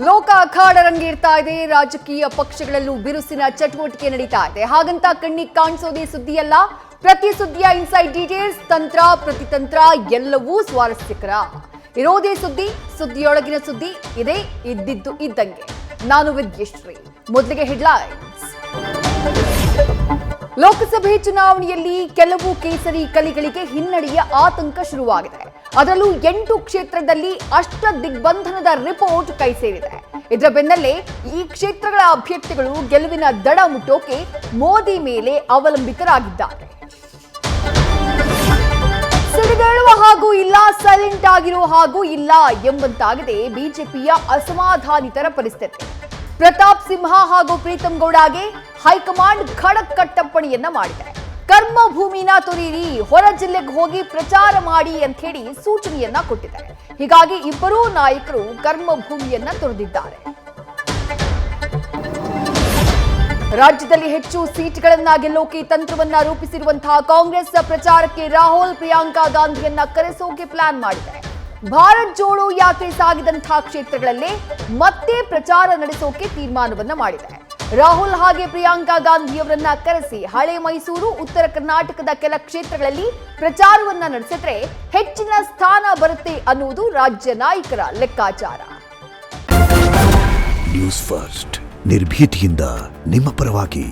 ಲೋಕ ಅಖಾಡ ರಂಗೇರ್ತಾ ಇದೆ. ರಾಜಕೀಯ ಪಕ್ಷಗಳಲ್ಲೂ ಬಿರುಸಿನ ಚಟುವಟಿಕೆ ನಡೀತಾ ಇದೆ. ಹಾಗಂತ ಕಣ್ಣಿಗೆ ಕಾಣಿಸೋದೇ ಸುದ್ದಿಯಲ್ಲ. ಪ್ರತಿ ಸುದ್ದಿಯ ಇನ್ಸೈಡ್ ಡೀಟೇಲ್ಸ್, ತಂತ್ರ ಪ್ರತಿತಂತ್ರ ಎಲ್ಲವೂ ಸ್ವಾರಸ್ಯಕರ. ಇರೋದೇ ಸುದ್ದಿ, ಸುದ್ದಿಯೊಳಗಿನ ಸುದ್ದಿ ಇದೆ ಇದ್ದಿದ್ದು ಇದ್ದಂಗೆ. ನಾನು ವಿದ್ಯಶ್ರೀ. ಮೊದಲಿಗೆ ಹೆಡ್ಲೈನ್ಸ್. ಲೋಕಸಭೆ ಚುನಾವಣೆಯಲ್ಲಿ ಕೆಲವು ಕೇಸರಿ ಕಲಿಗಳಿಗೆ ಹಿನ್ನಡೆಯ ಆತಂಕ ಶುರುವಾಗಿದೆ. ಅದರಲ್ಲೂ 8 ಕ್ಷೇತ್ರದಲ್ಲಿ ಅಷ್ಟ ದಿಗ್ಬಂಧನದ ರಿಪೋರ್ಟ್ ಕೈ ಸೇರಿದೆ. ಇದರ ಬೆನ್ನಲ್ಲೇ ಈ ಕ್ಷೇತ್ರಗಳ ಅಭ್ಯರ್ಥಿಗಳು ಗೆಲುವಿನ ದಡ ಮುಟ್ಟೋಕೆ ಮೋದಿ ಮೇಲೆ ಅವಲಂಬಿತರಾಗಿದ್ದಾರೆ. ಸಿಡಿದೇಳುವ ಹಾಗೂ ಇಲ್ಲ, ಸೈಲೆಂಟ್ ಆಗಿರೋ ಹಾಗೂ ಇಲ್ಲ ಎಂಬಂತಾಗಿದೆ ಬಿಜೆಪಿಯ ಅಸಮಾಧಾನಿತರ ಪರಿಸ್ಥಿತಿ. ಪ್ರತಾಪ್ ಸಿಂಹ ಹಾಗೂ ಪ್ರೀತಂ ಗೌಡಗೆ ಹೈಕಮಾಂಡ್ ಖಡಕ್ ಕಟ್ಟಪ್ಪಣೆಯನ್ನ ಮಾಡಿದೆ. ಕರ್ಮಭೂಮಿನ ತೊರೀರಿ, ಹೊರ ಜಿಲ್ಲೆಗೆ ಹೋಗಿ ಪ್ರಚಾರ ಮಾಡಿ ಅಂತ ಹೇಳಿ ಸೂಚನೆಯನ್ನ ಕೊಟ್ಟಿದ್ದಾರೆ. ಹೀಗಾಗಿ ಇಬ್ಬರೂ ನಾಯಕರು ಕರ್ಮಭೂಮಿಯನ್ನ ತೊರೆದಿದ್ದಾರೆ. ರಾಜ್ಯದಲ್ಲಿ ಹೆಚ್ಚು ಸೀಟ್ಗಳನ್ನ ಗೆಲ್ಲೋಕೆ ತಂತ್ರವನ್ನ ರೂಪಿಸಿರುವಂತಹ ಕಾಂಗ್ರೆಸ್ ಪ್ರಚಾರಕ್ಕೆ ರಾಹುಲ್ ಪ್ರಿಯಾಂಕಾ ಗಾಂಧಿಯನ್ನ ಕರೆಸೋಕೆ ಪ್ಲಾನ್ ಮಾಡಿದೆ. ಭಾರತ್ ಜೋಡೋ ಯಾತ್ರೆ ಸಾಗಿದಂತಹ ಕ್ಷೇತ್ರಗಳಲ್ಲೇ ಮತ್ತೆ ಪ್ರಚಾರ ನಡೆಸೋಕೆ ತೀರ್ಮಾನವನ್ನ ಮಾಡಿದೆ. ರಾಹುಲ್ ಹಾಗೆ ಪ್ರಿಯಾಂಕಾ ಗಾಂಧಿಯವರನ್ನ ಕರೆಸಿ ಹಳೆ ಮೈಸೂರು, ಉತ್ತರ ಕರ್ನಾಟಕದ ಕೆಲ ಕ್ಷೇತ್ರಗಳಲ್ಲಿ ಪ್ರಚಾರವನ್ನ ನಡೆಸಿದ್ರೆ ಹೆಚ್ಚಿನ ಸ್ಥಾನ ಬರುತ್ತೆ ಅನ್ನುವುದು ರಾಜ್ಯ ನಾಯಕರ ಲೆಕ್ಕಾಚಾರ. ನ್ಯೂಸ್ ಫಸ್ಟ್, ನಿರ್ಭೀತಿಯಿಂದ ನಿಮ್ಮ ಪರವಾಗಿ.